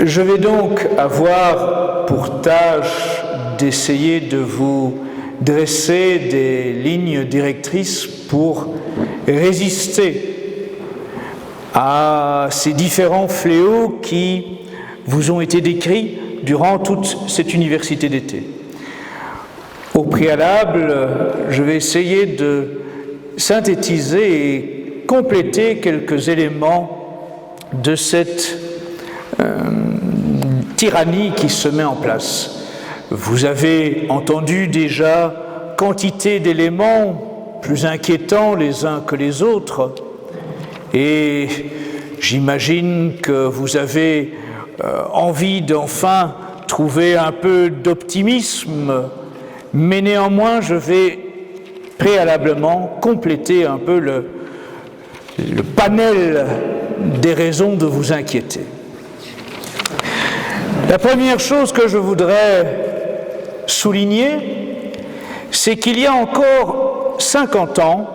Je vais donc avoir pour tâche d'essayer de vous dresser des lignes directrices pour résister à ces différents fléaux qui vous ont été décrits durant toute cette université d'été. Au préalable, je vais essayer de synthétiser et compléter quelques éléments de cette tyrannie qui se met en place. Vous avez entendu déjà quantité d'éléments plus inquiétants les uns que les autres, et j'imagine que vous avez envie d'enfin trouver un peu d'optimisme, mais néanmoins je vais préalablement compléter un peu le panel des raisons de vous inquiéter. La première chose que je voudrais souligner, c'est qu'il y a encore 50 ans,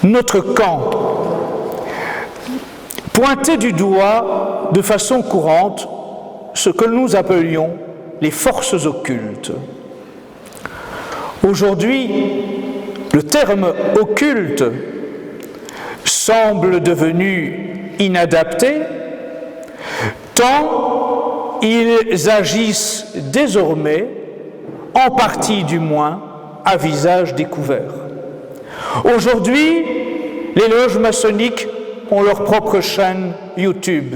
notre camp pointait du doigt de façon courante ce que nous appelions les forces occultes. Aujourd'hui, le terme occulte semble devenu inadapté, tant ils agissent désormais, en partie du moins, à visage découvert. Aujourd'hui, les loges maçonniques ont leur propre chaîne YouTube.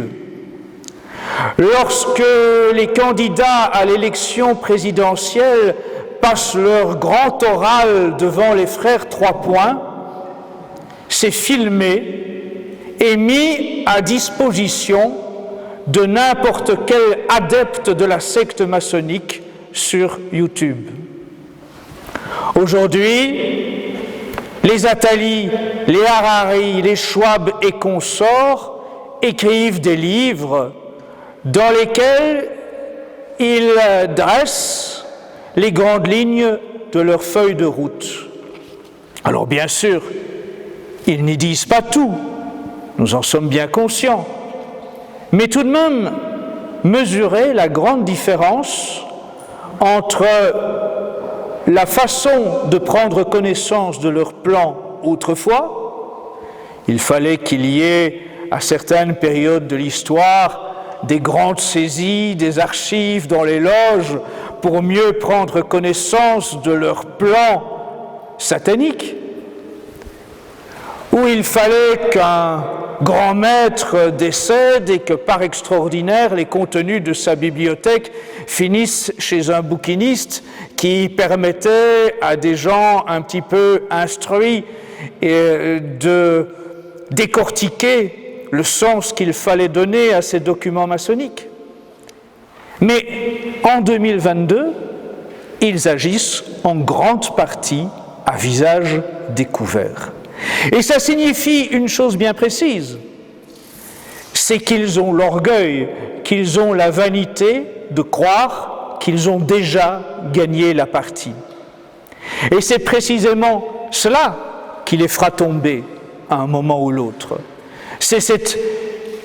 Lorsque les candidats à l'élection présidentielle passent leur grand oral devant les frères Trois Points, c'est filmé et mis à disposition de n'importe quel adepte de la secte maçonnique sur YouTube. Aujourd'hui, les Attali, les Harari, les Schwab et consorts écrivent des livres dans lesquels ils dressent les grandes lignes de leur feuille de route. Alors bien sûr, ils n'y disent pas tout, nous en sommes bien conscients, mais tout de même mesurer la grande différence entre la façon de prendre connaissance de leur plan autrefois. Il fallait qu'il y ait à certaines périodes de l'histoire des grandes saisies des archives dans les loges pour mieux prendre connaissance de leur plan satanique, où il fallait qu'un grand maître décède et que par extraordinaire les contenus de sa bibliothèque finissent chez un bouquiniste qui permettait à des gens un petit peu instruits de décortiquer le sens qu'il fallait donner à ces documents maçonniques. Mais en 2022, ils agissent en grande partie à visage découvert. Et ça signifie une chose bien précise, c'est qu'ils ont l'orgueil, qu'ils ont la vanité de croire qu'ils ont déjà gagné la partie. Et c'est précisément cela qui les fera tomber à un moment ou l'autre. C'est cette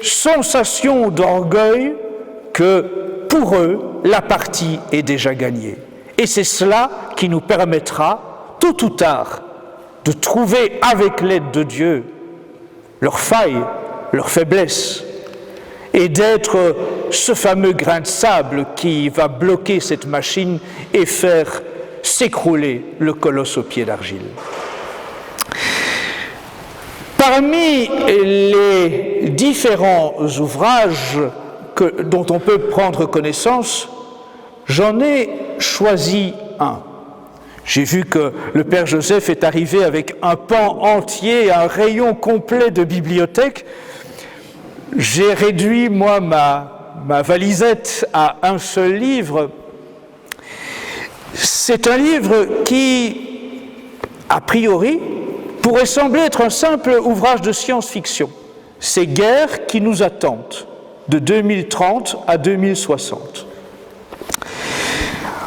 sensation d'orgueil que, pour eux, la partie est déjà gagnée. Et c'est cela qui nous permettra, tôt ou tard, de trouver avec l'aide de Dieu leurs failles, leurs faiblesses, et d'être ce fameux grain de sable qui va bloquer cette machine et faire s'écrouler le colosse aux pieds d'argile. Parmi les différents ouvrages dont on peut prendre connaissance, j'en ai choisi un. J'ai vu que le Père Joseph est arrivé avec un pan entier, un rayon complet de bibliothèque. J'ai réduit, moi, ma valisette à un seul livre. C'est un livre qui, a priori, pourrait sembler être un simple ouvrage de science-fiction. C'est Guerre qui nous attente, de 2030 à 2060.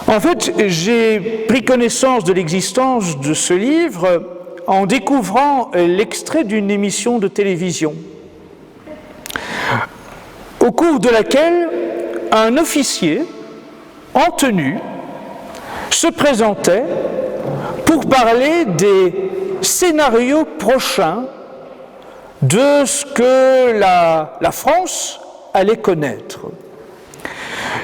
En fait, j'ai pris connaissance de l'existence de ce livre en découvrant l'extrait d'une émission de télévision au cours de laquelle un officier en tenue se présentait pour parler des scénarios prochains de ce que la France allait connaître.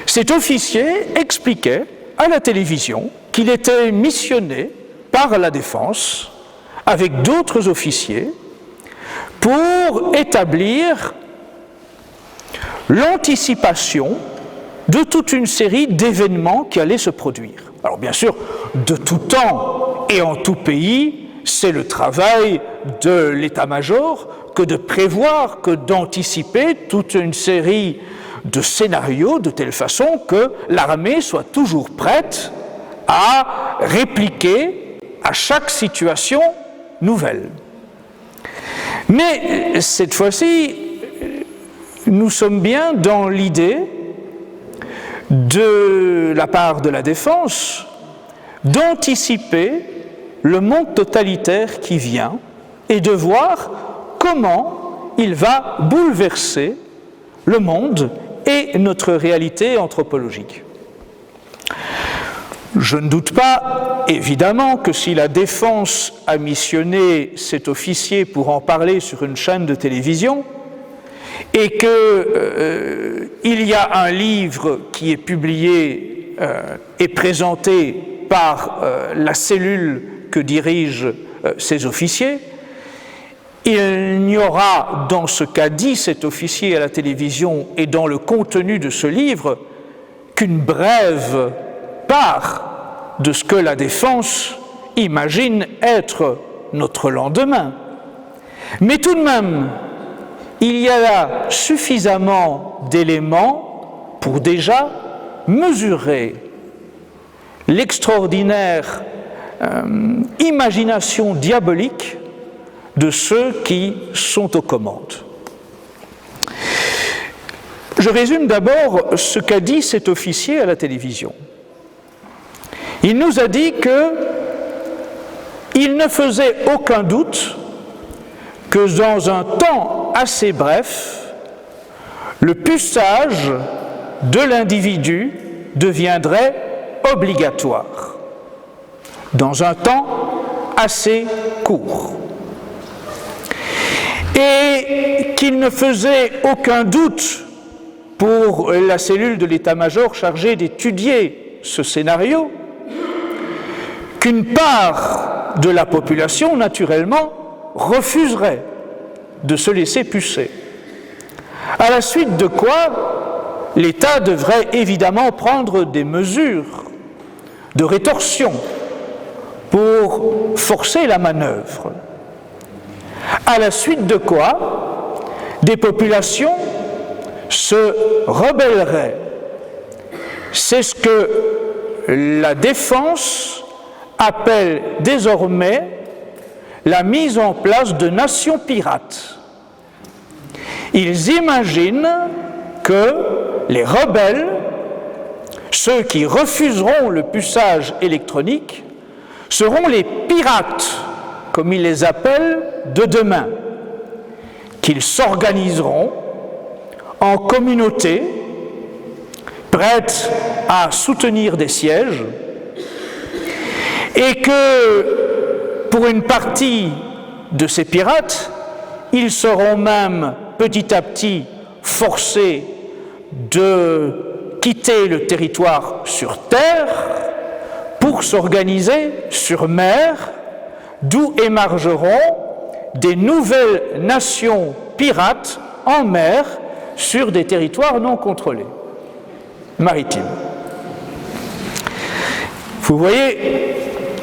Cet officier expliquait à la télévision qu'il était missionné par la Défense avec d'autres officiers pour établir l'anticipation de toute une série d'événements qui allaient se produire. Alors bien sûr, de tout temps et en tout pays, c'est le travail de l'état-major que de prévoir, que d'anticiper toute une série de scénarios de telle façon que l'armée soit toujours prête à répliquer à chaque situation nouvelle. Mais cette fois-ci, nous sommes bien dans l'idée de la part de la Défense d'anticiper le monde totalitaire qui vient et de voir comment il va bouleverser le monde et notre réalité anthropologique. Je ne doute pas, évidemment, que si la Défense a missionné cet officier pour en parler sur une chaîne de télévision, et qu'il y a un livre qui est publié et présenté par la cellule que dirigent ces officiers, il n'y aura dans ce qu'a dit cet officier à la télévision et dans le contenu de ce livre qu'une brève part de ce que la Défense imagine être notre lendemain. Mais tout de même, il y a là suffisamment d'éléments pour déjà mesurer l'extraordinaire imagination diabolique de ceux qui sont aux commandes. Je résume d'abord ce qu'a dit cet officier à la télévision. Il nous a dit qu'il ne faisait aucun doute que dans un temps assez bref, le puçage de l'individu deviendrait obligatoire, dans un temps assez court. Et qu'il ne faisait aucun doute pour la cellule de l'état-major chargée d'étudier ce scénario, qu'une part de la population, naturellement, refuserait de se laisser pucer. À la suite de quoi, l'État devrait évidemment prendre des mesures de rétorsion pour forcer la manœuvre. À la suite de quoi, des populations se rebelleraient. C'est ce que la Défense appelle désormais la mise en place de nations pirates. Ils imaginent que les rebelles, ceux qui refuseront le puçage électronique, seront les pirates, comme ils les appellent, de demain, qu'ils s'organiseront en communautés prêtes à soutenir des sièges et que pour une partie de ces pirates, ils seront même petit à petit forcés de quitter le territoire sur terre pour s'organiser sur mer, d'où émergeront des nouvelles nations pirates en mer sur des territoires non contrôlés, maritimes. Vous voyez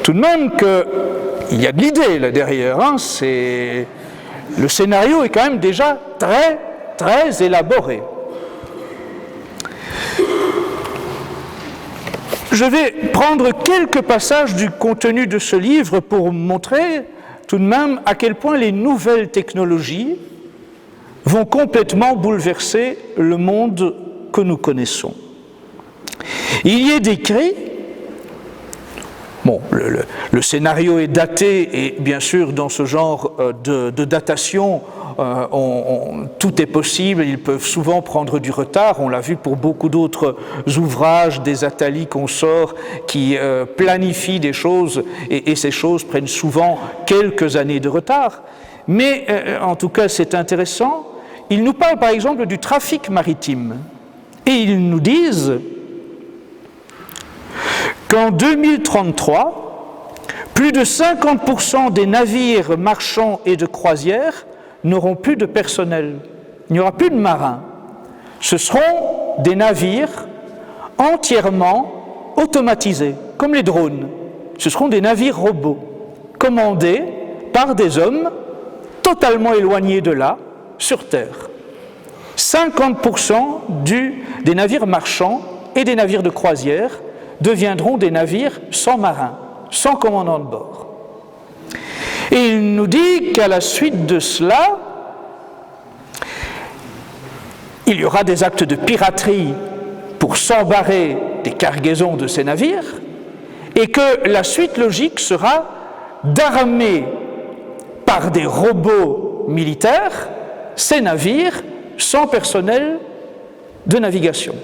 tout de même qu'il y a de l'idée là derrière. Le scénario est quand même déjà très, très élaboré. Je vais prendre quelques passages du contenu de ce livre pour montrer tout de même à quel point les nouvelles technologies vont complètement bouleverser le monde que nous connaissons. Il y est décrit, le scénario est daté et bien sûr dans ce genre de datation, tout est possible, ils peuvent souvent prendre du retard. On l'a vu pour beaucoup d'autres ouvrages, des Attali consorts qui planifient des choses et ces choses prennent souvent quelques années de retard. Mais en tout cas, c'est intéressant. Ils nous parlent par exemple du trafic maritime et ils nous disent qu'en 2033, plus de 50% des navires marchands et de croisière n'auront plus de personnel. Il n'y aura plus de marins. Ce seront des navires entièrement automatisés, comme les drones. Ce seront des navires robots, commandés par des hommes totalement éloignés de là, sur Terre. 50% des navires marchands et des navires de croisière deviendront des navires sans marins, sans commandant de bord. Et il nous dit qu'à la suite de cela, il y aura des actes de piraterie pour s'embarrer des cargaisons de ces navires, et que la suite logique sera d'armer par des robots militaires ces navires sans personnel de navigation.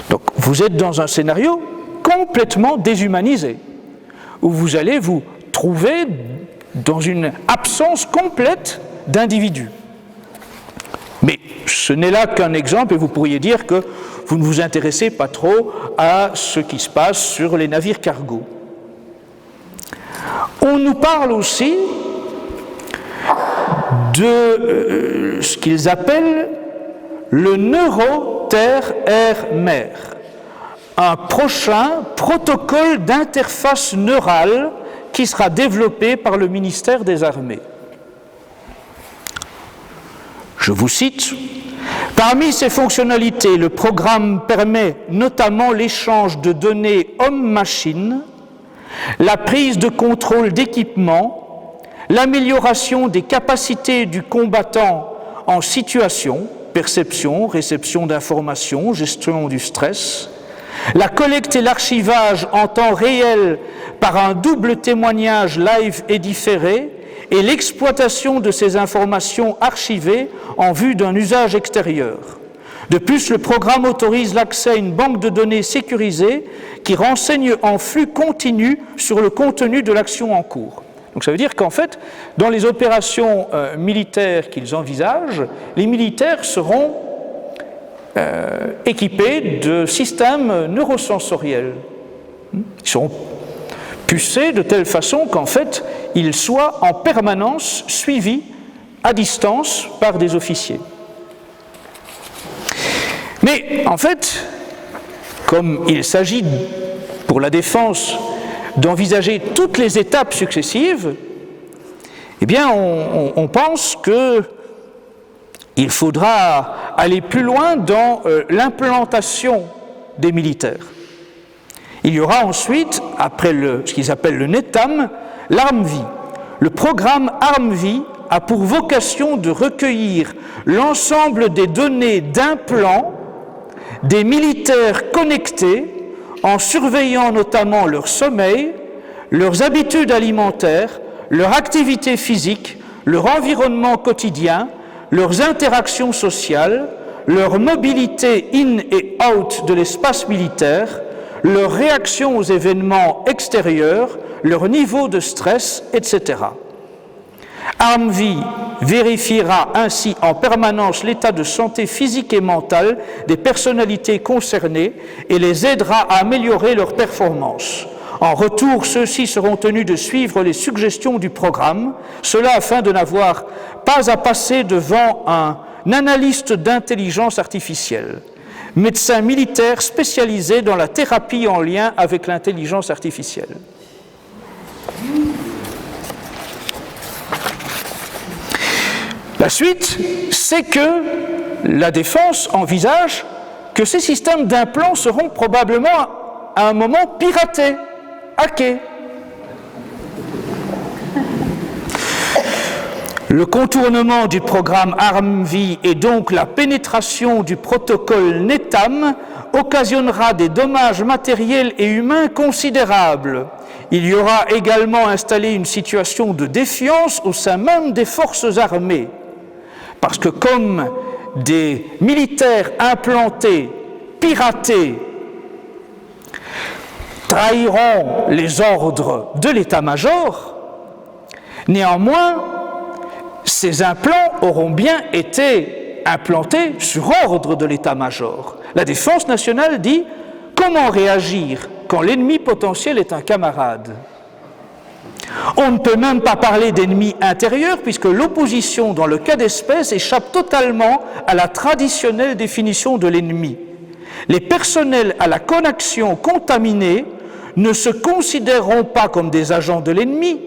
Donc vous êtes dans un scénario complètement déshumanisé, où vous allez vous trouver dans une absence complète d'individus. Mais ce n'est là qu'un exemple, et vous pourriez dire que vous ne vous intéressez pas trop à ce qui se passe sur les navires cargo. On nous parle aussi de ce qu'ils appellent le neuro-terre-air-mer, un prochain protocole d'interface neurale qui sera développé par le ministère des Armées. Je vous cite, « Parmi ces fonctionnalités, le programme permet notamment l'échange de données homme-machine, la prise de contrôle d'équipement, l'amélioration des capacités du combattant en situation, perception, réception d'informations, gestion du stress, la collecte et l'archivage en temps réel par un double témoignage live et différé et l'exploitation de ces informations archivées en vue d'un usage extérieur. De plus, le programme autorise l'accès à une banque de données sécurisée qui renseigne en flux continu sur le contenu de l'action en cours. » Donc ça veut dire qu'en fait, dans les opérations militaires qu'ils envisagent, les militaires seront équipés de systèmes neurosensoriels. Ils seront pucés de telle façon qu'en fait, ils soient en permanence suivis à distance par des officiers. Mais en fait, comme il s'agit pour la défense d'envisager toutes les étapes successives, eh bien on pense qu'il faudra aller plus loin dans l'implantation des militaires. Il y aura ensuite, après ce qu'ils appellent le NETAM, l'ARMVI. Le programme ARMVI a pour vocation de recueillir l'ensemble des données d'implants des militaires connectés en surveillant notamment leur sommeil, leurs habitudes alimentaires, leur activité physique, leur environnement quotidien, leurs interactions sociales, leur mobilité in et out de l'espace militaire, leur réaction aux événements extérieurs, leur niveau de stress, etc. ARMVI vérifiera ainsi en permanence l'état de santé physique et mentale des personnalités concernées et les aidera à améliorer leurs performances. En retour, ceux-ci seront tenus de suivre les suggestions du programme, cela afin de n'avoir pas à passer devant un analyste d'intelligence artificielle, médecin militaire spécialisé dans la thérapie en lien avec l'intelligence artificielle. La suite, c'est que la défense envisage que ces systèmes d'implants seront probablement à un moment piratés, hackés. Le contournement du programme ARMVI et donc la pénétration du protocole NETAM occasionnera des dommages matériels et humains considérables. il y aura également installé une situation de défiance au sein même des forces armées. Parce que comme des militaires implantés, piratés, trahiront les ordres de l'état-major, néanmoins, ces implants auront bien été implantés sur ordre de l'état-major. La Défense nationale dit « Comment réagir quand l'ennemi potentiel est un camarade ?» On ne peut même pas parler d'ennemi intérieur puisque l'opposition, dans le cas d'espèce, échappe totalement à la traditionnelle définition de l'ennemi. Les personnels à la connexion contaminée ne se considéreront pas comme des agents de l'ennemi,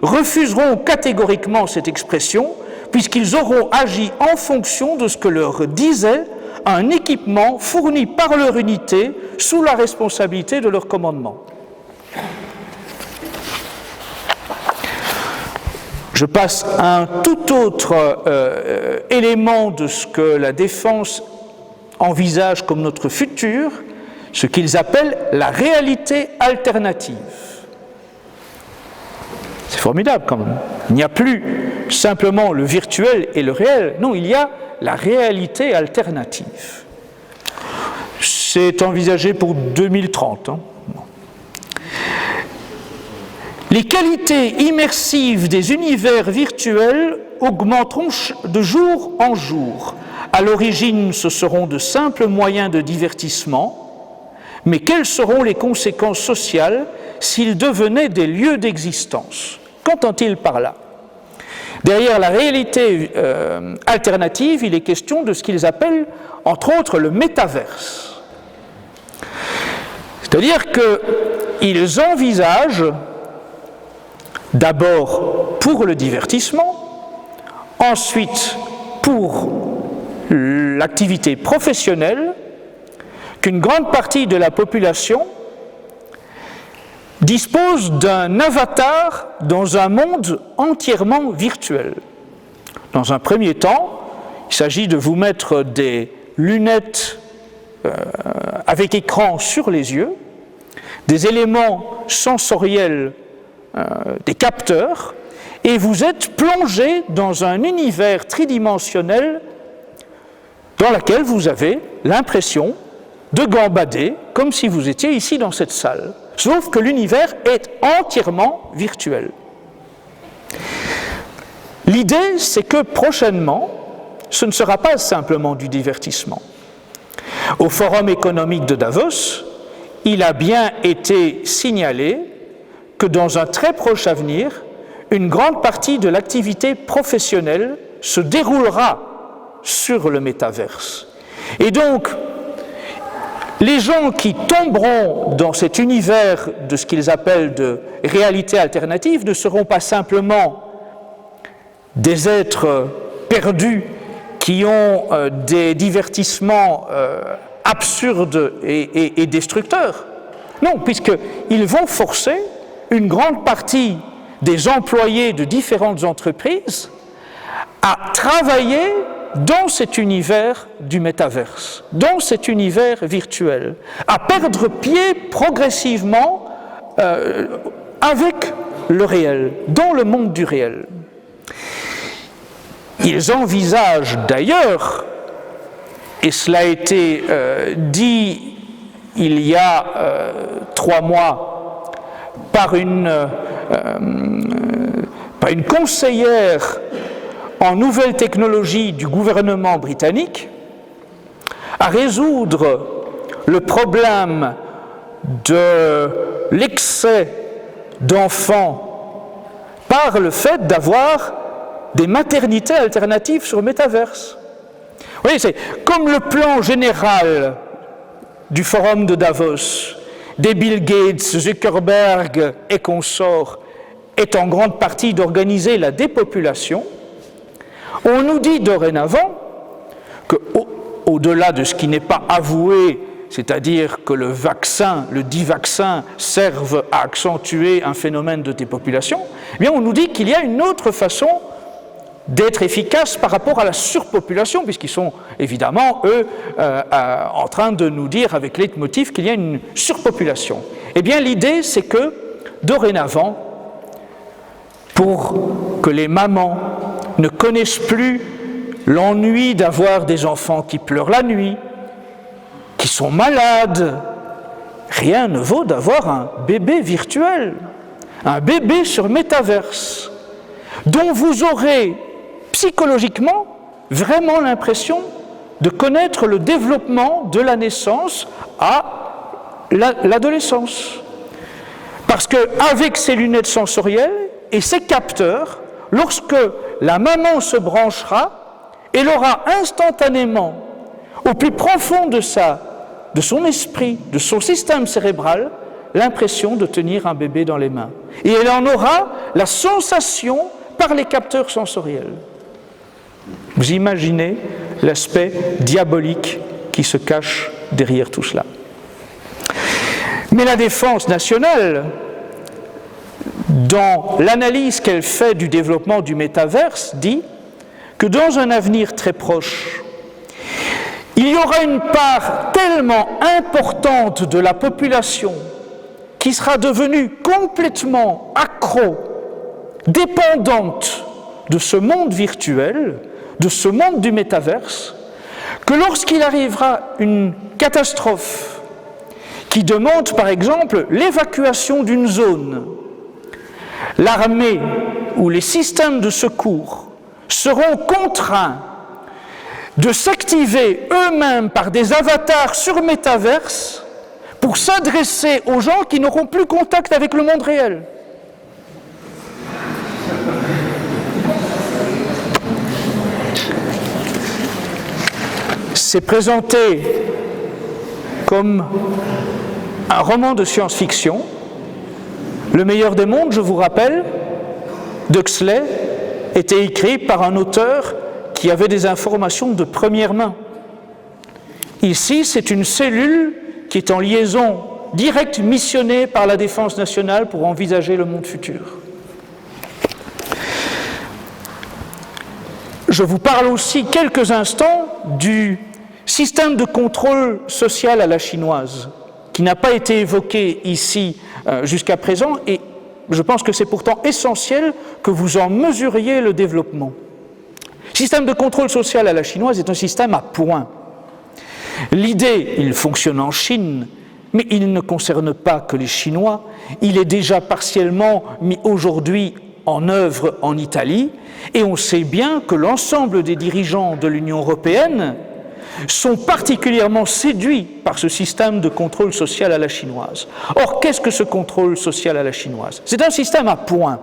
refuseront catégoriquement cette expression, puisqu'ils auront agi en fonction de ce que leur disait un équipement fourni par leur unité sous la responsabilité de leur commandement. Je passe à un tout autre élément de ce que la défense envisage comme notre futur, ce qu'ils appellent la réalité alternative. C'est formidable quand même. Il n'y a plus simplement le virtuel et le réel, non, il y a la réalité alternative. C'est envisagé pour 2030. Les qualités immersives des univers virtuels augmenteront de jour en jour. À l'origine, ce seront de simples moyens de divertissement, mais quelles seront les conséquences sociales s'ils devenaient des lieux d'existence? Qu'entend-il par là? Derrière la réalité alternative, il est question de ce qu'ils appellent, entre autres, le métaverse. C'est-à-dire qu'ils envisagent d'abord pour le divertissement, ensuite pour l'activité professionnelle, qu'une grande partie de la population dispose d'un avatar dans un monde entièrement virtuel. Dans un premier temps, il s'agit de vous mettre des lunettes avec écran sur les yeux, des éléments sensoriels, des capteurs, et vous êtes plongé dans un univers tridimensionnel dans lequel vous avez l'impression de gambader comme si vous étiez ici dans cette salle. Sauf que l'univers est entièrement virtuel. L'idée, c'est que prochainement, ce ne sera pas simplement du divertissement. Au Forum économique de Davos, il a bien été signalé que dans un très proche avenir, une grande partie de l'activité professionnelle se déroulera sur le métaverse. Et donc, les gens qui tomberont dans cet univers de ce qu'ils appellent de réalité alternative ne seront pas simplement des êtres perdus qui ont des divertissements absurdes et destructeurs. Non, puisqu'ils vont forcer une grande partie des employés de différentes entreprises à travailler dans cet univers du métaverse, dans cet univers virtuel, à perdre pied progressivement avec le réel, dans le monde du réel. Ils envisagent d'ailleurs, et cela a été dit il y a 3 mois par une conseillère en nouvelles technologies du gouvernement britannique, à résoudre le problème de l'excès d'enfants par le fait d'avoir des maternités alternatives sur le métaverse. Vous voyez, c'est comme le plan général du forum de Davos, des Bill Gates, Zuckerberg et consorts, est en grande partie d'organiser la dépopulation. On nous dit dorénavant qu'au-delà de ce qui n'est pas avoué, c'est-à-dire que le dit vaccin, serve à accentuer un phénomène de dépopulation, eh bien on nous dit qu'il y a une autre façon d'être efficace par rapport à la surpopulation, puisqu'ils sont évidemment, eux, en train de nous dire avec leitmotiv qu'il y a une surpopulation. Eh bien l'idée, c'est que dorénavant, pour que les mamans ne connaissent plus l'ennui d'avoir des enfants qui pleurent la nuit, qui sont malades, rien ne vaut d'avoir un bébé virtuel, un bébé sur métaverse, dont vous aurez psychologiquement vraiment l'impression de connaître le développement de la naissance à l'adolescence. Parce qu'avec ces lunettes sensorielles et ces capteurs, lorsque la maman se branchera, elle aura instantanément, au plus profond de son esprit, de son système cérébral, l'impression de tenir un bébé dans les mains. Et elle en aura la sensation par les capteurs sensoriels. Vous imaginez l'aspect diabolique qui se cache derrière tout cela. Mais la Défense nationale, dans l'analyse qu'elle fait du développement du métaverse, dit que dans un avenir très proche, il y aura une part tellement importante de la population qui sera devenue complètement accro, dépendante de ce monde virtuel, de ce monde du métaverse, que lorsqu'il arrivera une catastrophe qui demande par exemple l'évacuation d'une zone, l'armée ou les systèmes de secours seront contraints de s'activer eux-mêmes par des avatars sur métaverse pour s'adresser aux gens qui n'auront plus contact avec le monde réel. C'est présenté comme un roman de science-fiction. Le meilleur des mondes, je vous rappelle, d'Huxley, était écrit par un auteur qui avait des informations de première main. Ici, c'est une cellule qui est en liaison directe, missionnée par la Défense nationale pour envisager le monde futur. Je vous parle aussi quelques instants du système de contrôle social à la chinoise, qui n'a pas été évoqué ici jusqu'à présent, et je pense que c'est pourtant essentiel que vous en mesuriez le développement. Le système de contrôle social à la chinoise est un système à points. L'idée, il fonctionne en Chine, mais il ne concerne pas que les Chinois. Il est déjà partiellement mis aujourd'hui en œuvre en Italie, et on sait bien que l'ensemble des dirigeants de l'Union européenne sont particulièrement séduits par ce système de contrôle social à la chinoise. Or, qu'est-ce que ce contrôle social à la chinoise? C'est un système à points.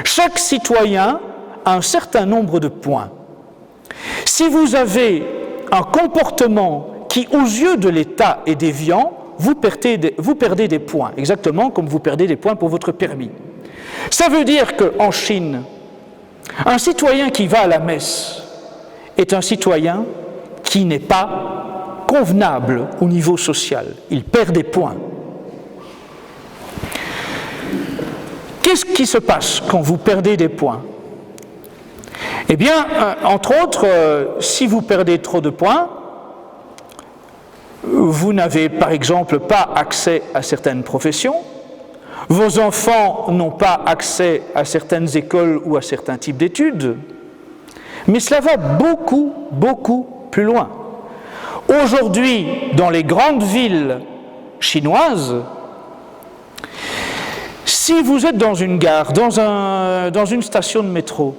Chaque citoyen a un certain nombre de points. Si vous avez un comportement qui, aux yeux de l'État, est déviant, vous perdez des points, exactement comme vous perdez des points pour votre permis. Ça veut dire qu'en Chine, un citoyen qui va à la messe est un citoyen qui n'est pas convenable au niveau social. Il perd des points. Qu'est-ce qui se passe quand vous perdez des points? Eh bien, entre autres, si vous perdez trop de points, vous n'avez par exemple pas accès à certaines professions, vos enfants n'ont pas accès à certaines écoles ou à certains types d'études, mais cela va beaucoup, beaucoup plus loin. Aujourd'hui, dans les grandes villes chinoises, si vous êtes dans une gare, dans une station de métro,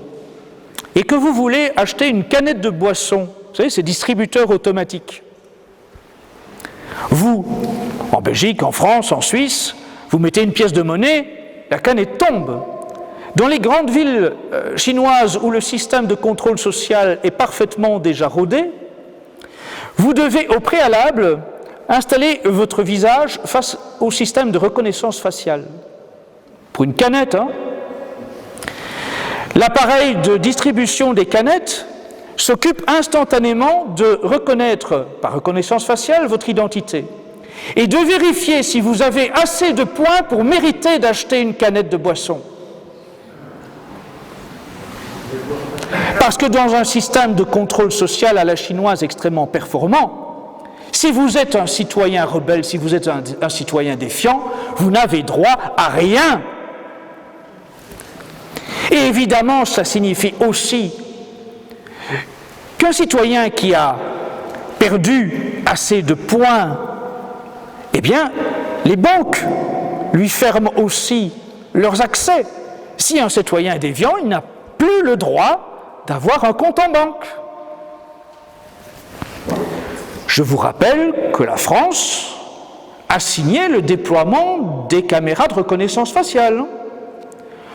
et que vous voulez acheter une canette de boisson, vous savez, c'est distributeur automatique. Vous, en Belgique, en France, en Suisse, vous mettez une pièce de monnaie, la canette tombe. Dans les grandes villes chinoises où le système de contrôle social est parfaitement déjà rodé, vous devez au préalable installer votre visage face au système de reconnaissance faciale. Pour une canette, hein. L'appareil de distribution des canettes s'occupe instantanément de reconnaître, par reconnaissance faciale, votre identité et de vérifier si vous avez assez de points pour mériter d'acheter une canette de boisson. Parce que dans un système de contrôle social à la chinoise extrêmement performant, Si vous êtes un citoyen rebelle, si vous êtes un citoyen défiant, vous n'avez droit à rien. Et évidemment, ça signifie aussi qu'un citoyen qui a perdu assez de points, eh bien, les banques lui ferment aussi leurs accès. Si un citoyen est déviant, il n'a plus le droit d'avoir un compte en banque. Je vous rappelle que la France a signé le déploiement des caméras de reconnaissance faciale.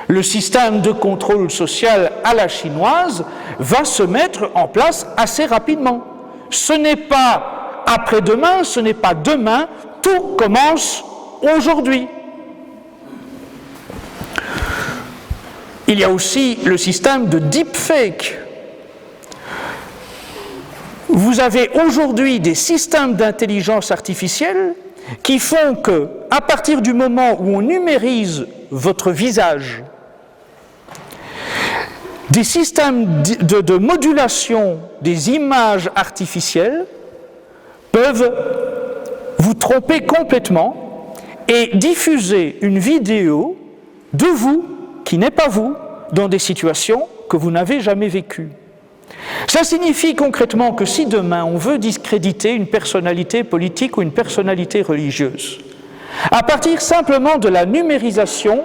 Le système de contrôle social à la chinoise va se mettre en place assez rapidement. Ce n'est pas après-demain, ce n'est pas demain, tout commence aujourd'hui. Il y a aussi le système de deepfake. Vous avez aujourd'hui des systèmes d'intelligence artificielle qui font que, à partir du moment où on numérise votre visage, des systèmes de modulation des images artificielles peuvent vous tromper complètement et diffuser une vidéo de vous, qui n'est pas vous, dans des situations que vous n'avez jamais vécues. Ça signifie concrètement que si demain on veut discréditer une personnalité politique ou une personnalité religieuse, à partir simplement de la numérisation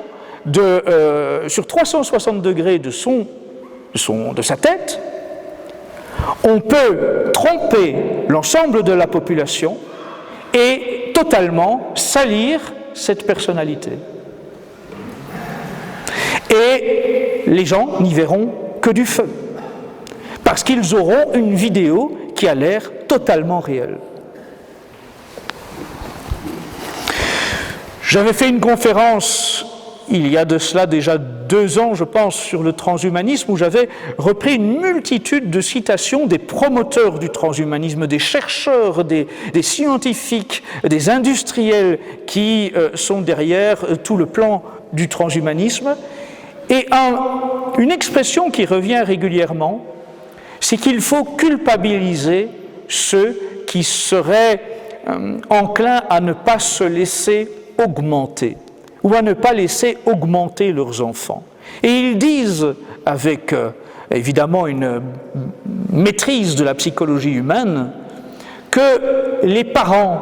sur 360 degrés de sa tête, on peut tromper l'ensemble de la population et totalement salir cette personnalité. Et les gens n'y verront que du feu, parce qu'ils auront une vidéo qui a l'air totalement réelle. J'avais fait une conférence il y a de cela déjà 2 ans, je pense, sur le transhumanisme, où j'avais repris une multitude de citations des promoteurs du transhumanisme, des chercheurs, des scientifiques, des industriels qui sont derrière tout le plan du transhumanisme. Et une expression qui revient régulièrement, c'est qu'il faut culpabiliser ceux qui seraient enclins à ne pas se laisser augmenter, ou à ne pas laisser augmenter leurs enfants. Et ils disent, avec évidemment une maîtrise de la psychologie humaine, que les parents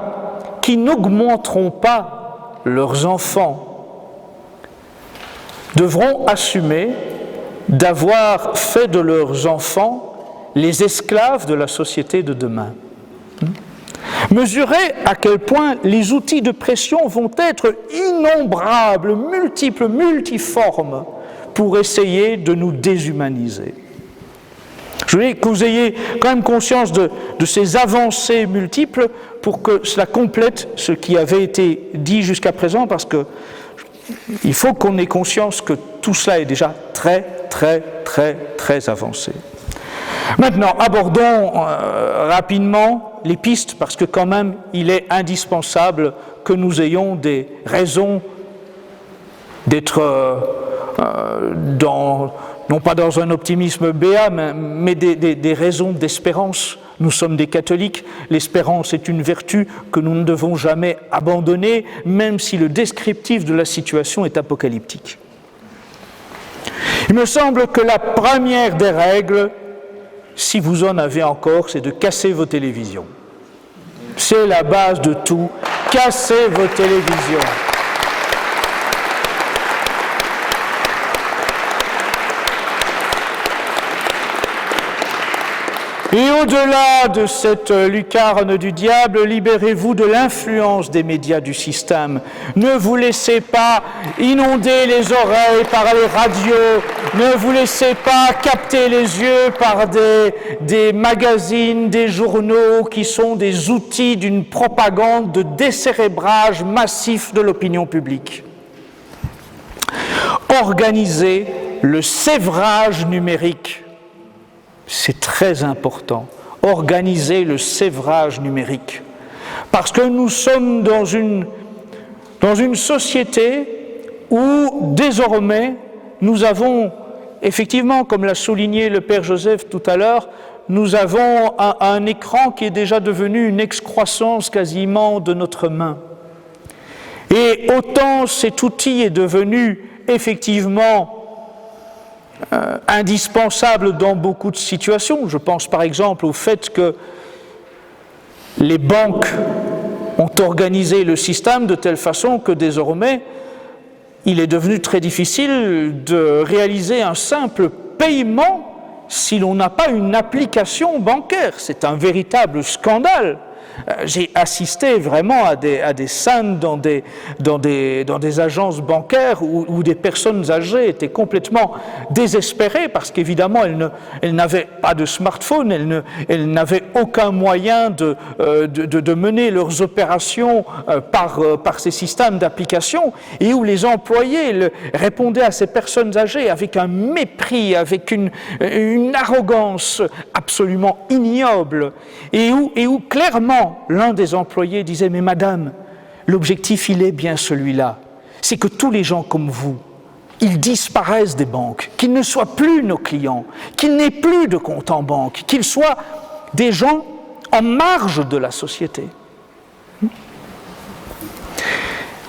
qui n'augmenteront pas leurs enfants devront assumer d'avoir fait de leurs enfants les esclaves de la société de demain. Mesurez à quel point les outils de pression vont être innombrables, multiples, multiformes, pour essayer de nous déshumaniser. Je voulais que vous ayez quand même conscience de ces avancées multiples pour que cela complète ce qui avait été dit jusqu'à présent, parce que il faut qu'on ait conscience que tout cela est déjà très, très, très, très avancé. Maintenant, abordons rapidement les pistes, parce que quand même, il est indispensable que nous ayons des raisons d'être non pas dans un optimisme béat, mais des raisons d'espérance. Nous sommes des catholiques, l'espérance est une vertu que nous ne devons jamais abandonner, même si le descriptif de la situation est apocalyptique. Il me semble que la première des règles, si vous en avez encore, c'est de casser vos télévisions. C'est la base de tout. Cassez vos télévisions. Et au-delà de cette lucarne du diable, libérez-vous de l'influence des médias du système. Ne vous laissez pas inonder les oreilles par les radios, ne vous laissez pas capter les yeux par des magazines, des journaux qui sont des outils d'une propagande de décérébrage massif de l'opinion publique. Organisez le sévrage numérique. C'est très important, organiser le sévrage numérique. Parce que nous sommes dans une société où, désormais, nous avons, effectivement, comme l'a souligné le Père Joseph tout à l'heure, nous avons un écran qui est déjà devenu une excroissance quasiment de notre main. Et autant cet outil est devenu effectivement indispensable dans beaucoup de situations. Je pense par exemple au fait que les banques ont organisé le système de telle façon que désormais, il est devenu très difficile de réaliser un simple paiement si l'on n'a pas une application bancaire. C'est un véritable scandale. J'ai assisté vraiment à des scènes dans des agences bancaires où des personnes âgées étaient complètement désespérées parce qu'évidemment elles n'avaient pas de smartphone, elles n'avaient aucun moyen de mener leurs opérations par ces systèmes d'application, et où les employés répondaient à ces personnes âgées avec un mépris, avec une arrogance absolument ignoble, et où clairement l'un des employés disait « Mais madame, l'objectif il est bien celui-là, c'est que tous les gens comme vous, ils disparaissent des banques, qu'ils ne soient plus nos clients, qu'ils n'aient plus de compte en banque, qu'ils soient des gens en marge de la société. »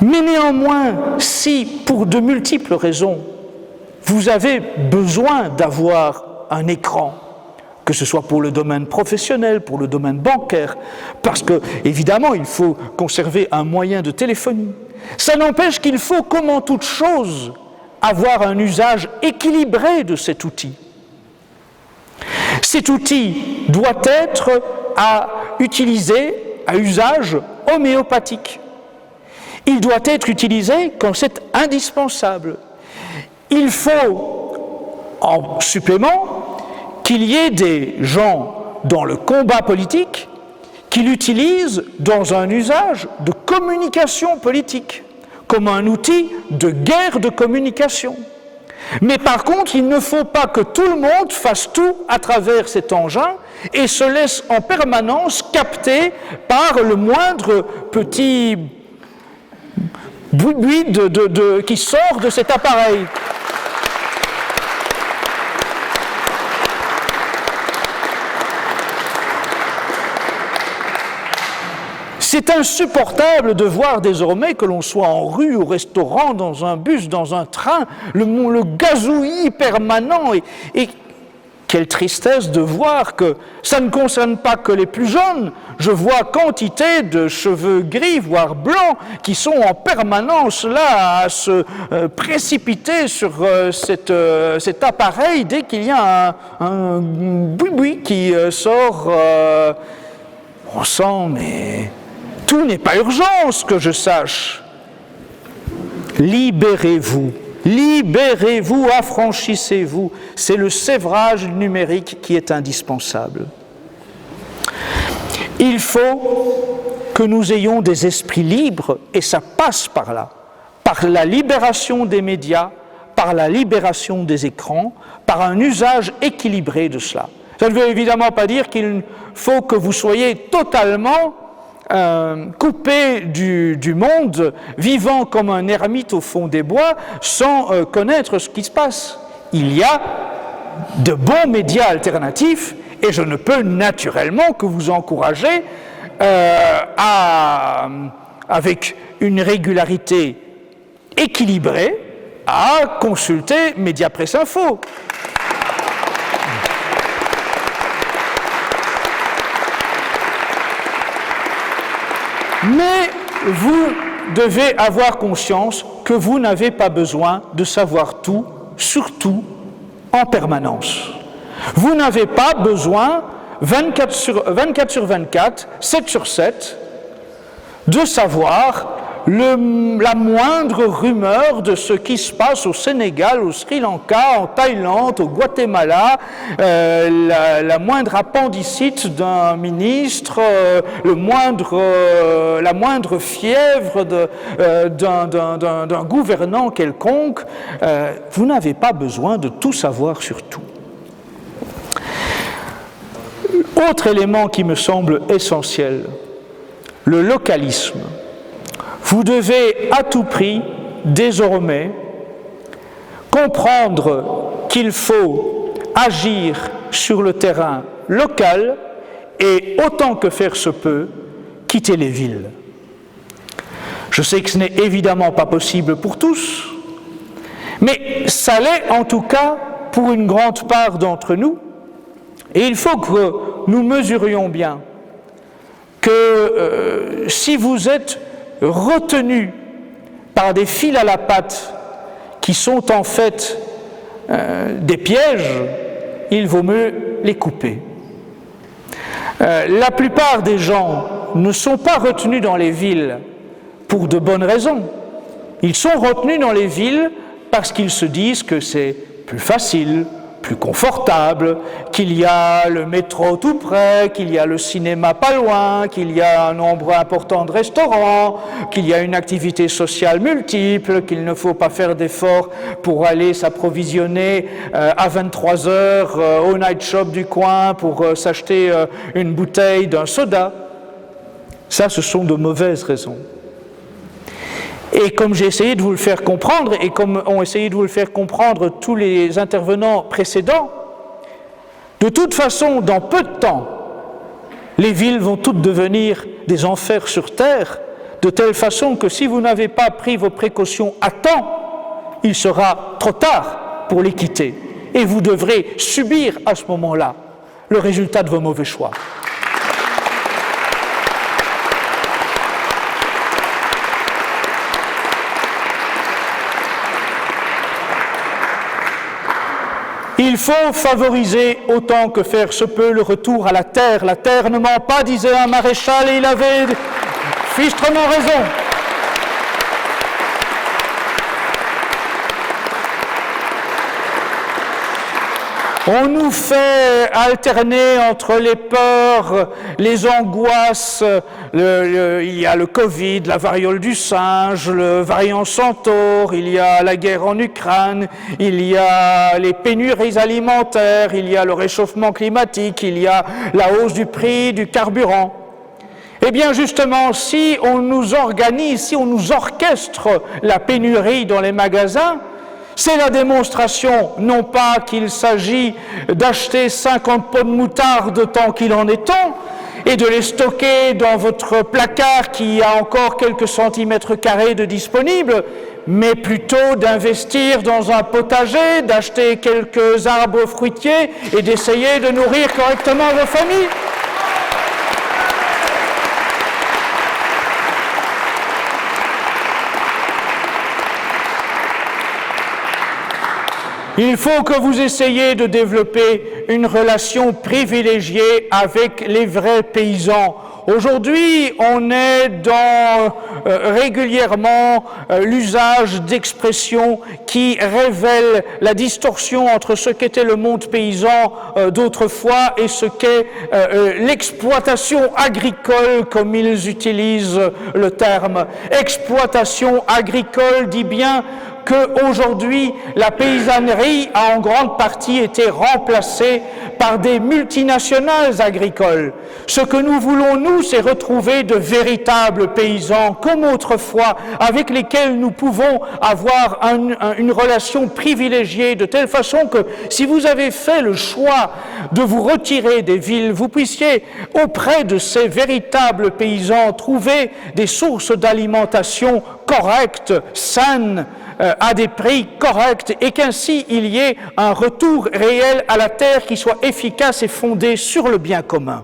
Mais néanmoins, si pour de multiples raisons, vous avez besoin d'avoir un écran, que ce soit pour le domaine professionnel, pour le domaine bancaire, parce que, évidemment, il faut conserver un moyen de téléphonie. Ça n'empêche qu'il faut, comme en toute chose, avoir un usage équilibré de cet outil. Cet outil doit être à utiliser à usage homéopathique. Il doit être utilisé quand c'est indispensable. Il faut, en supplément, qu'il y ait des gens dans le combat politique qui l'utilisent dans un usage de communication politique, comme un outil de guerre de communication. Mais par contre, il ne faut pas que tout le monde fasse tout à travers cet engin et se laisse en permanence capter par le moindre petit bruit qui sort de cet appareil. C'est insupportable de voir désormais, que l'on soit en rue, au restaurant, dans un bus, dans un train, le gazouillis permanent. Et quelle tristesse de voir que ça ne concerne pas que les plus jeunes. Je vois quantité de cheveux gris, voire blancs, qui sont en permanence là à se précipiter sur cet appareil dès qu'il y a un boui-boui qui sort. On sent, mais tout n'est pas urgence que je sache. Libérez-vous. Libérez-vous, affranchissez-vous. C'est le sévrage numérique qui est indispensable. Il faut que nous ayons des esprits libres, et ça passe par là, par la libération des médias, par la libération des écrans, par un usage équilibré de cela. Ça ne veut évidemment pas dire qu'il faut que vous soyez totalement coupé du monde, vivant comme un ermite au fond des bois, sans connaître ce qui se passe. Il y a de bons médias alternatifs, et je ne peux naturellement que vous encourager avec une régularité équilibrée, à consulter Mediapresse Info. Mais vous devez avoir conscience que vous n'avez pas besoin de savoir tout, surtout en permanence. Vous n'avez pas besoin, 24 sur 24, 7 sur 7, de savoir la moindre rumeur de ce qui se passe au Sénégal, au Sri Lanka, en Thaïlande, au Guatemala, la moindre appendicite d'un ministre, la moindre fièvre d'un gouvernant quelconque. Vous n'avez pas besoin de tout savoir sur tout. Autre élément qui me semble essentiel, le localisme. Vous devez à tout prix, désormais, comprendre qu'il faut agir sur le terrain locales et, autant que faire se peut, quitter les villes. Je sais que ce n'est évidemment pas possible pour tous, mais ça l'est en tout cas pour une grande part d'entre nous, et il faut que nous mesurions bien que si vous êtes retenus par des fils à la patte qui sont en fait des pièges, il vaut mieux les couper. La plupart des gens ne sont pas retenus dans les villes pour de bonnes raisons. Ils sont retenus dans les villes parce qu'ils se disent que c'est plus facile, plus confortable, qu'il y a le métro tout près, qu'il y a le cinéma pas loin, qu'il y a un nombre important de restaurants, qu'il y a une activité sociale multiple, qu'il ne faut pas faire d'efforts pour aller s'approvisionner à 23 heures au night shop du coin pour s'acheter une bouteille d'un soda. Ça, ce sont de mauvaises raisons. Et comme j'ai essayé de vous le faire comprendre, et comme ont essayé de vous le faire comprendre tous les intervenants précédents, de toute façon, dans peu de temps, les villes vont toutes devenir des enfers sur terre, de telle façon que si vous n'avez pas pris vos précautions à temps, il sera trop tard pour les quitter. Et vous devrez subir à ce moment-là le résultat de vos mauvais choix. Il faut favoriser autant que faire se peut le retour à la terre. La terre ne ment pas, disait un maréchal, et il avait fichtrement raison. On nous fait alterner entre les peurs, les angoisses, il y a le Covid, la variole du singe, le variant Centaure, il y a la guerre en Ukraine, il y a les pénuries alimentaires, il y a le réchauffement climatique, il y a la hausse du prix du carburant. Eh bien justement, si on nous organise, si on nous orchestre la pénurie dans les magasins, c'est la démonstration, non pas qu'il s'agit d'acheter 50 pots de moutarde tant qu'il en est temps, et de les stocker dans votre placard qui a encore quelques centimètres carrés de disponible, mais plutôt d'investir dans un potager, d'acheter quelques arbres fruitiers et d'essayer de nourrir correctement vos familles. Il faut que vous essayiez de développer une relation privilégiée avec les vrais paysans. Aujourd'hui, on est dans régulièrement l'usage d'expressions qui révèlent la distorsion entre ce qu'était le monde paysan d'autrefois et ce qu'est l'exploitation agricole, comme ils utilisent le terme. Exploitation agricole dit bien qu'aujourd'hui, la paysannerie a en grande partie été remplacée par des multinationales agricoles. Ce que nous voulons, nous, c'est retrouver de véritables paysans, comme autrefois, avec lesquels nous pouvons avoir une relation privilégiée, de telle façon que si vous avez fait le choix de vous retirer des villes, vous puissiez, auprès de ces véritables paysans, trouver des sources d'alimentation correctes, saines, à des prix corrects, et qu'ainsi il y ait un retour réel à la terre qui soit efficace et fondé sur le bien commun.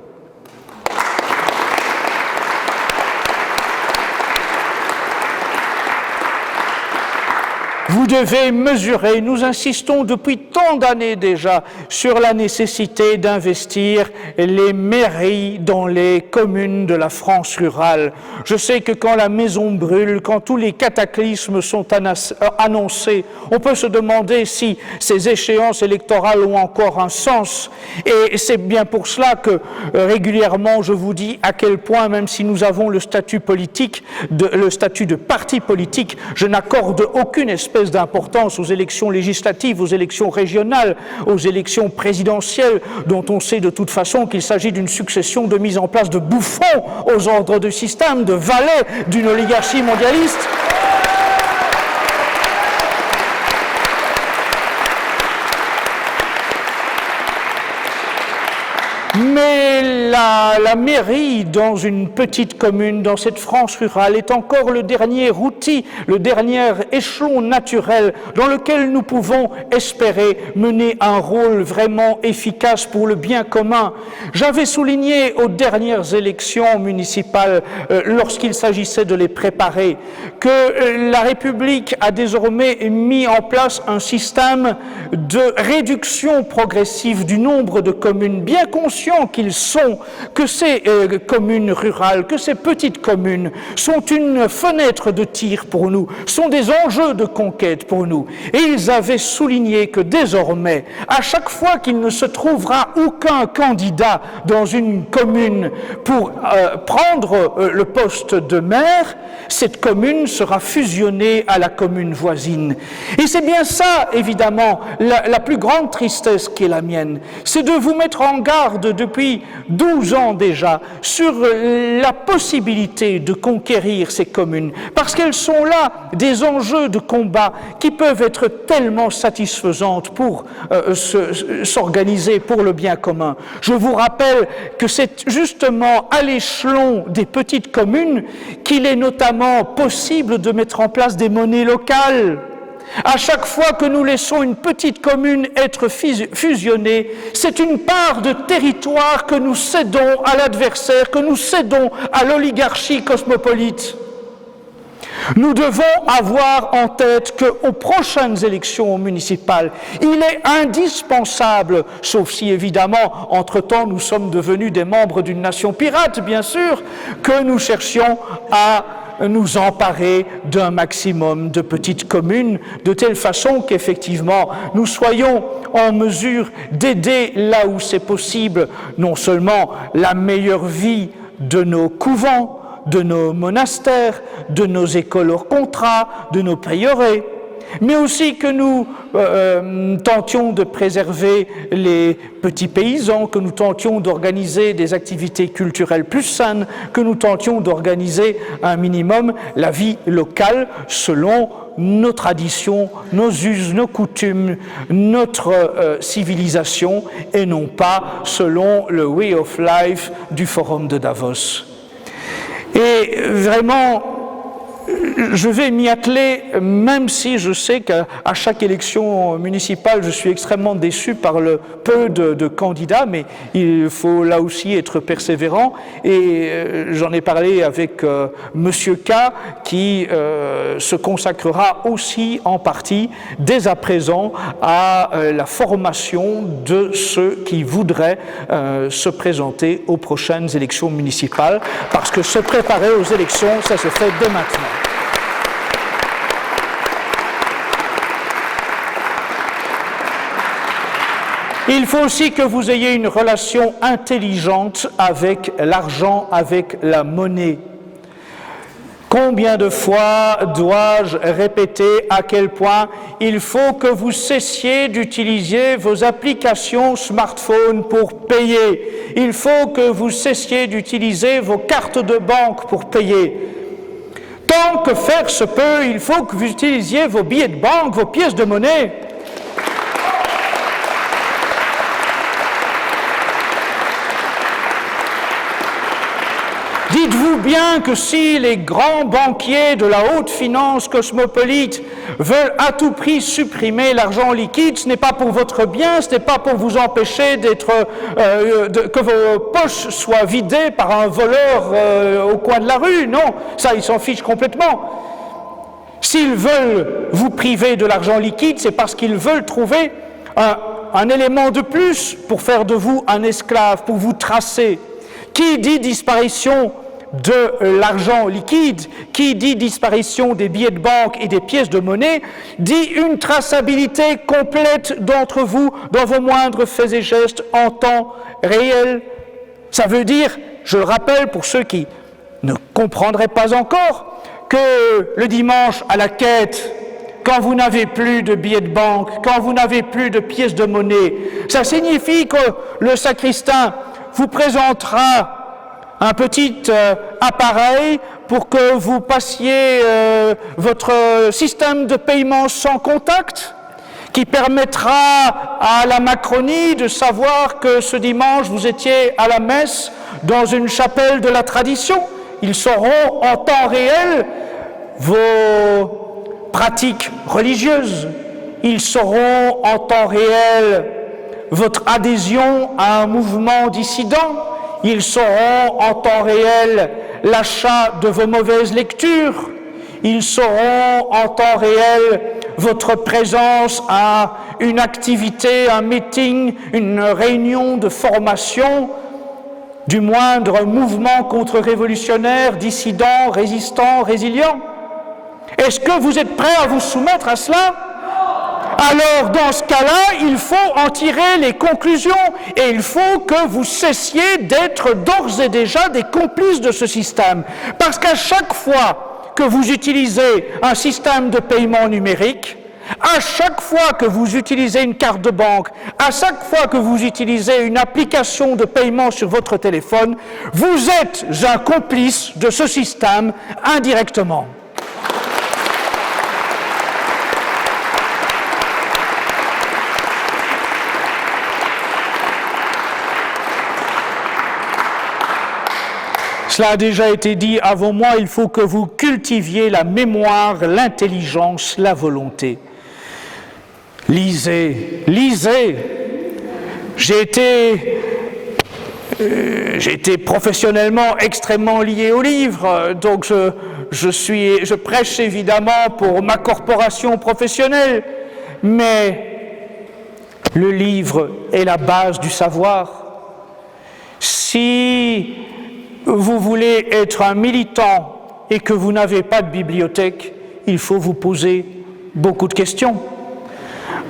Vous devez mesurer, nous insistons depuis tant d'années déjà sur la nécessité d'investir les mairies dans les communes de la France rurale. Je sais que quand la maison brûle, quand tous les cataclysmes sont annoncés, on peut se demander si ces échéances électorales ont encore un sens. Et c'est bien pour cela que régulièrement je vous dis à quel point, même si nous avons le statut politique, le statut de parti politique, je n'accorde aucune espèce d'importance aux élections législatives, aux élections régionales, aux élections présidentielles, dont on sait de toute façon qu'il s'agit d'une succession de mise en place de bouffons aux ordres du système, de valets d'une oligarchie mondialiste. Mais la mairie, dans une petite commune, dans cette France rurale, est encore le dernier outil, le dernier échelon naturel dans lequel nous pouvons espérer mener un rôle vraiment efficace pour le bien commun. J'avais souligné aux dernières élections municipales, lorsqu'il s'agissait de les préparer, que la République a désormais mis en place un système de réduction progressive du nombre de communes, bien conscient qu'ils sont, que ces communes rurales, que ces petites communes sont une fenêtre de tir pour nous, sont des enjeux de conquête pour nous. Et ils avaient souligné que désormais, à chaque fois qu'il ne se trouvera aucun candidat dans une commune pour prendre le poste de maire, cette commune sera fusionnée à la commune voisine. Et c'est bien ça, évidemment, la plus grande tristesse qui est la mienne, c'est de vous mettre en garde depuis 12 ans déjà sur la possibilité de conquérir ces communes, parce qu'elles sont là des enjeux de combat qui peuvent être tellement satisfaisantes pour s'organiser pour le bien commun. Je vous rappelle que c'est justement à l'échelon des petites communes qu'il est notamment possible de mettre en place des monnaies locales. À chaque fois que nous laissons une petite commune être fusionnée, c'est une part de territoire que nous cédons à l'adversaire, que nous cédons à l'oligarchie cosmopolite. Nous devons avoir en tête qu'aux prochaines élections municipales, il est indispensable, sauf si évidemment, entre-temps, nous sommes devenus des membres d'une nation pirate, bien sûr, que nous cherchions à nous emparer d'un maximum de petites communes, de telle façon qu'effectivement nous soyons en mesure d'aider là où c'est possible, non seulement la meilleure vie de nos couvents, de nos monastères, de nos écoles hors contrat, de nos prieurés, mais aussi que nous tentions de préserver les petits paysans, que nous tentions d'organiser des activités culturelles plus saines, que nous tentions d'organiser un minimum la vie locale selon nos traditions, nos us, nos coutumes, notre civilisation, et non pas selon le way of life du Forum de Davos. Et vraiment, je vais m'y atteler, même si je sais qu'à chaque élection municipale, je suis extrêmement déçu par le peu de candidats, mais il faut là aussi être persévérant. Et j'en ai parlé avec Monsieur K, qui se consacrera aussi en partie, dès à présent, à la formation de ceux qui voudraient se présenter aux prochaines élections municipales, parce que se préparer aux élections, ça se fait dès maintenant. Il faut aussi que vous ayez une relation intelligente avec l'argent, avec la monnaie. Combien de fois dois-je répéter à quel point il faut que vous cessiez d'utiliser vos applications smartphone pour payer. Il faut que vous cessiez d'utiliser vos cartes de banque pour payer. Tant que faire se peut, il faut que vous utilisiez vos billets de banque, vos pièces de monnaie. Dites-vous bien que si les grands banquiers de la haute finance cosmopolite veulent à tout prix supprimer l'argent liquide, ce n'est pas pour votre bien, ce n'est pas pour vous empêcher que vos poches soient vidées par un voleur au coin de la rue, non, ça ils s'en fichent complètement. S'ils veulent vous priver de l'argent liquide, c'est parce qu'ils veulent trouver un élément de plus pour faire de vous un esclave, pour vous tracer. Qui dit disparition de l'argent liquide, qui dit disparition des billets de banque et des pièces de monnaie, dit une traçabilité complète d'entre vous dans vos moindres faits et gestes en temps réel. Ça veut dire, je le rappelle pour ceux qui ne comprendraient pas encore, que le dimanche à la quête, quand vous n'avez plus de billets de banque, quand vous n'avez plus de pièces de monnaie, ça signifie que le sacristain vous présentera un petit appareil pour que vous passiez votre système de paiement sans contact, qui permettra à la Macronie de savoir que ce dimanche vous étiez à la messe dans une chapelle de la tradition. Ils sauront en temps réel vos pratiques religieuses. Ils sauront en temps réel votre adhésion à un mouvement dissident. Ils sauront en temps réel l'achat de vos mauvaises lectures. Ils sauront en temps réel votre présence à une activité, un meeting, une réunion de formation du moindre mouvement contre-révolutionnaire, dissident, résistant, résilient. Est-ce que vous êtes prêts à vous soumettre à cela? Alors, dans ce cas-là, il faut en tirer les conclusions et il faut que vous cessiez d'être d'ores et déjà des complices de ce système. Parce qu'à chaque fois que vous utilisez un système de paiement numérique, à chaque fois que vous utilisez une carte de banque, à chaque fois que vous utilisez une application de paiement sur votre téléphone, vous êtes un complice de ce système indirectement. Cela a déjà été dit avant moi, il faut que vous cultiviez la mémoire, l'intelligence, la volonté. Lisez, lisez. J'ai été professionnellement extrêmement lié au livre, donc je prêche évidemment pour ma corporation professionnelle, mais le livre est la base du savoir. Si vous voulez être un militant et que vous n'avez pas de bibliothèque, il faut vous poser beaucoup de questions.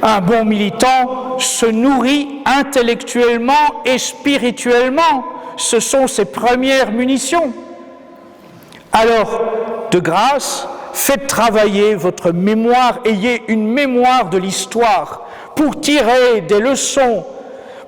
Un bon militant se nourrit intellectuellement et spirituellement. Ce sont ses premières munitions. Alors, de grâce, faites travailler votre mémoire, ayez une mémoire de l'histoire pour tirer des leçons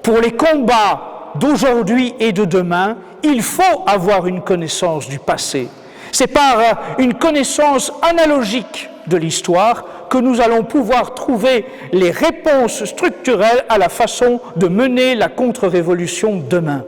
pour les combats d'aujourd'hui et de demain. Il faut avoir une connaissance du passé. C'est par une connaissance analogique de l'histoire que nous allons pouvoir trouver les réponses structurelles à la façon de mener la contre-révolution demain.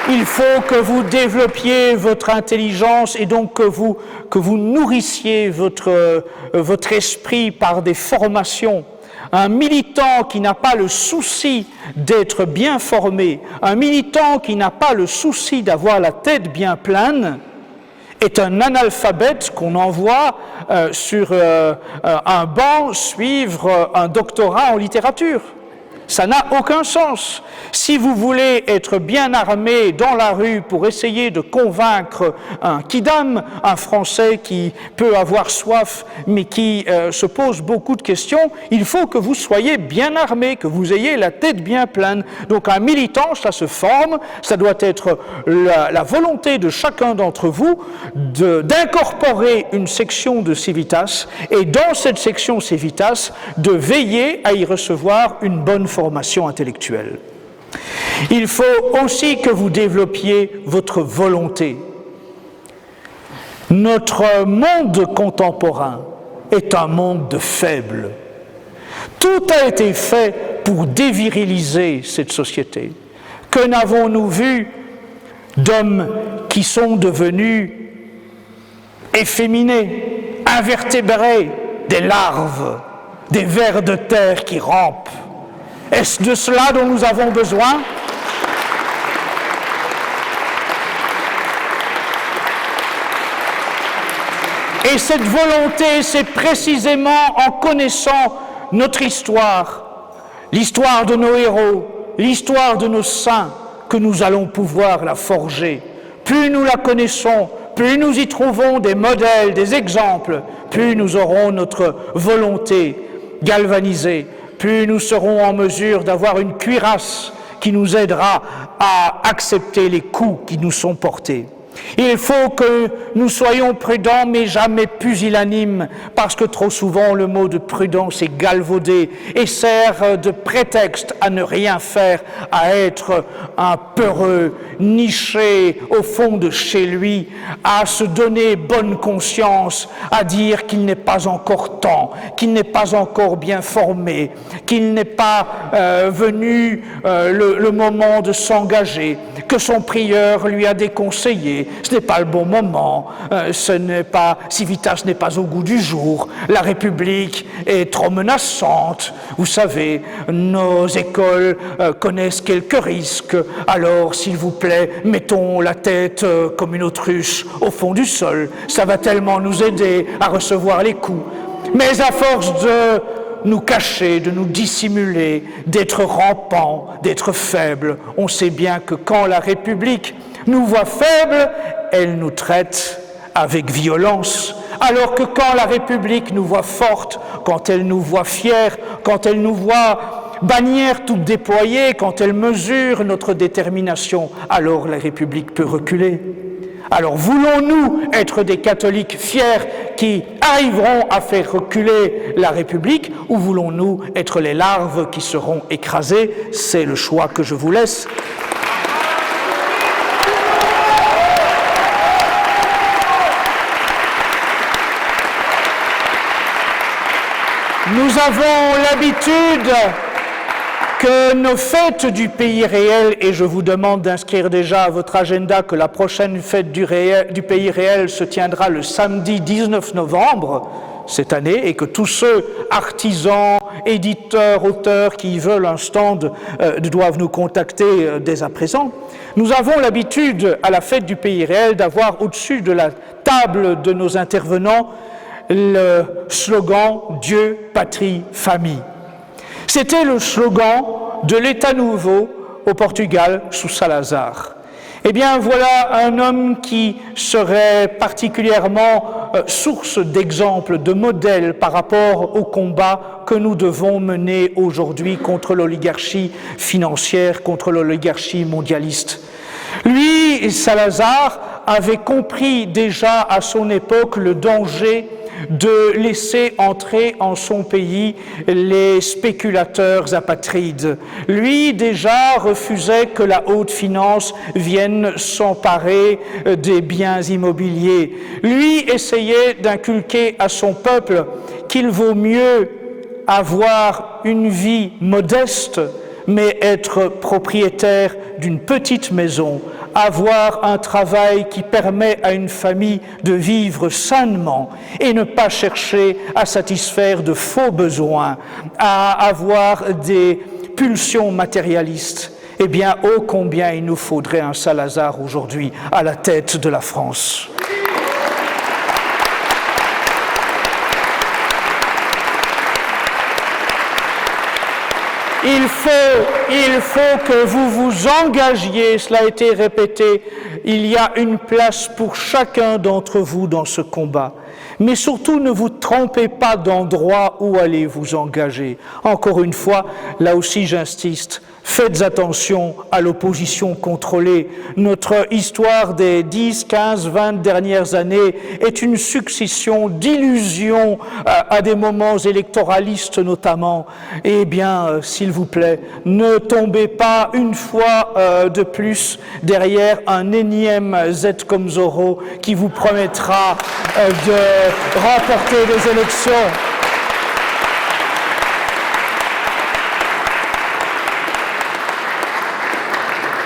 Il faut que vous développiez votre intelligence et donc que vous nourrissiez votre esprit par des formations. Un militant qui n'a pas le souci d'être bien formé, un militant qui n'a pas le souci d'avoir la tête bien pleine, est un analphabète qu'on envoie sur un banc suivre un doctorat en littérature. Ça n'a aucun sens. Si vous voulez être bien armé dans la rue pour essayer de convaincre un kidam, un Français qui peut avoir soif mais qui se pose beaucoup de questions, il faut que vous soyez bien armé, que vous ayez la tête bien pleine. Donc un militant, ça se forme, ça doit être la volonté de chacun d'entre vous d'incorporer une section de Civitas et dans cette section Civitas de veiller à y recevoir une bonne formation intellectuelle. Il faut aussi que vous développiez votre volonté. Notre monde contemporain est un monde de faibles. Tout a été fait pour déviriliser cette société. Que n'avons-nous vu d'hommes qui sont devenus efféminés, invertébrés, des larves, des vers de terre qui rampent? Est-ce de cela dont nous avons besoin? Et cette volonté, c'est précisément en connaissant notre histoire, l'histoire de nos héros, l'histoire de nos saints, que nous allons pouvoir la forger. Plus nous la connaissons, plus nous y trouvons des modèles, des exemples, plus nous aurons notre volonté galvanisée, plus nous serons en mesure d'avoir une cuirasse qui nous aidera à accepter les coups qui nous sont portés. Il faut que nous soyons prudents mais jamais pusillanimes, parce que trop souvent le mot de prudence est galvaudé et sert de prétexte à ne rien faire, à être un peureux, niché au fond de chez lui, à se donner bonne conscience, à dire qu'il n'est pas encore temps, qu'il n'est pas encore bien formé, qu'il n'est pas venu le moment de s'engager, que son prieur lui a déconseillé. Ce n'est pas le bon moment, Civitas n'est pas au goût du jour, la République est trop menaçante, vous savez, nos écoles connaissent quelques risques, alors s'il vous plaît, mettons la tête comme une autruche au fond du sol, ça va tellement nous aider à recevoir les coups. Mais à force de nous cacher, de nous dissimuler, d'être rampants, d'être faibles, on sait bien que quand la République nous voit faibles, elle nous traite avec violence, alors que quand la République nous voit fortes, quand elle nous voit fiers, quand elle nous voit bannière toute déployée, quand elle mesure notre détermination, alors la République peut reculer. Alors voulons-nous être des catholiques fiers qui arriveront à faire reculer la République, ou voulons-nous être les larves qui seront écrasées? C'est le choix que je vous laisse. Nous avons l'habitude que nos fêtes du pays réel, et je vous demande d'inscrire déjà à votre agenda que la prochaine fête du pays réel se tiendra le samedi 19 novembre cette année, et que tous ceux, artisans, éditeurs, auteurs qui veulent un stand doivent nous contacter dès à présent. Nous avons l'habitude à la fête du pays réel d'avoir au-dessus de la table de nos intervenants le slogan « Dieu, patrie, famille ». C'était le slogan de l'État nouveau au Portugal sous Salazar. Eh bien, voilà un homme qui serait particulièrement source d'exemple, de modèle par rapport au combat que nous devons mener aujourd'hui contre l'oligarchie financière, contre l'oligarchie mondialiste. Lui, Salazar, avait compris déjà à son époque le danger de laisser entrer en son pays les spéculateurs apatrides. Lui, déjà, refusait que la haute finance vienne s'emparer des biens immobiliers. Lui essayait d'inculquer à son peuple qu'il vaut mieux avoir une vie modeste, mais être propriétaire d'une petite maison, avoir un travail qui permet à une famille de vivre sainement et ne pas chercher à satisfaire de faux besoins, à avoir des pulsions matérialistes. Eh bien, ô combien il nous faudrait un Salazar aujourd'hui à la tête de la France. Il faut que vous vous engagiez, cela a été répété, il y a une place pour chacun d'entre vous dans ce combat. Mais surtout, ne vous trompez pas d'endroit où allez vous engager. Encore une fois, là aussi j'insiste, faites attention à l'opposition contrôlée. Notre histoire des 10, 15, 20 dernières années est une succession d'illusions à des moments électoralistes notamment. Eh bien, s'il vous plaît, ne tombez pas une fois de plus derrière un énième Z comme Zorro qui vous promettra de remporter des élections.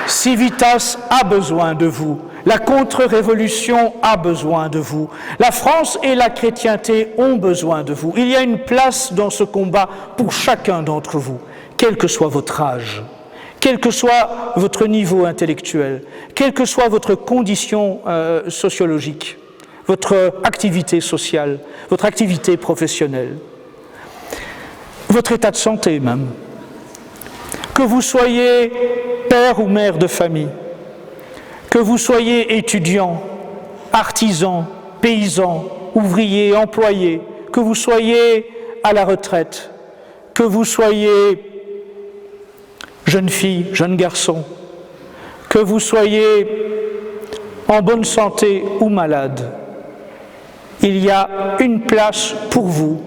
Civitas a besoin de vous. La contre-révolution a besoin de vous. La France et la chrétienté ont besoin de vous. Il y a une place dans ce combat pour chacun d'entre vous, quel que soit votre âge, quel que soit votre niveau intellectuel, quelle que soit votre condition sociologique, votre activité sociale, votre activité professionnelle, votre état de santé même. Que vous soyez père ou mère de famille, que vous soyez étudiant, artisan, paysan, ouvrier, employé, que vous soyez à la retraite, que vous soyez jeune fille, jeune garçon, que vous soyez en bonne santé ou malade, il y a une place pour vous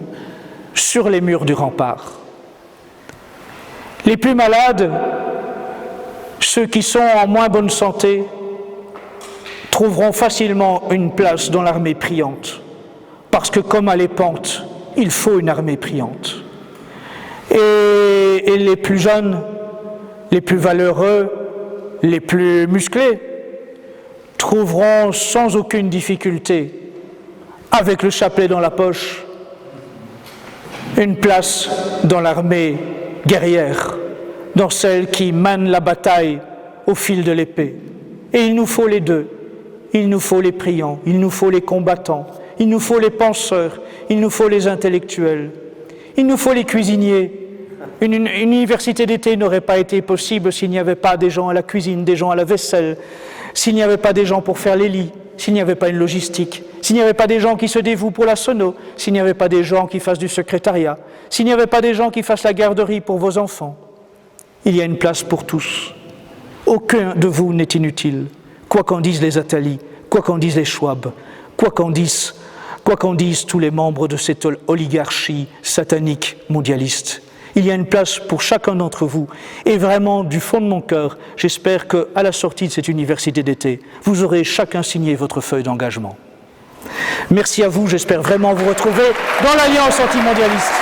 sur les murs du rempart. Les plus malades, ceux qui sont en moins bonne santé, trouveront facilement une place dans l'armée priante, parce que comme à l'épante, il faut une armée priante. Et les plus jeunes, les plus valeureux, les plus musclés, trouveront sans aucune difficulté, avec le chapelet dans la poche, une place dans l'armée guerrière, dans celle qui mène la bataille au fil de l'épée. Et il nous faut les deux. Il nous faut les priants, il nous faut les combattants, il nous faut les penseurs, il nous faut les intellectuels, il nous faut les cuisiniers. Une université d'été n'aurait pas été possible s'il n'y avait pas des gens à la cuisine, des gens à la vaisselle, s'il n'y avait pas des gens pour faire les lits, s'il n'y avait pas une logistique, s'il n'y avait pas des gens qui se dévouent pour la sono, s'il n'y avait pas des gens qui fassent du secrétariat, s'il n'y avait pas des gens qui fassent la garderie pour vos enfants. Il y a une place pour tous. Aucun de vous n'est inutile, quoi qu'en disent les Attali, quoi qu'en disent les Schwab, quoi qu'en disent tous les membres de cette oligarchie satanique mondialiste. Il y a une place pour chacun d'entre vous. Et vraiment, du fond de mon cœur, j'espère qu'à la sortie de cette université d'été, vous aurez chacun signé votre feuille d'engagement. Merci à vous, j'espère vraiment vous retrouver dans l'Alliance antimondialiste.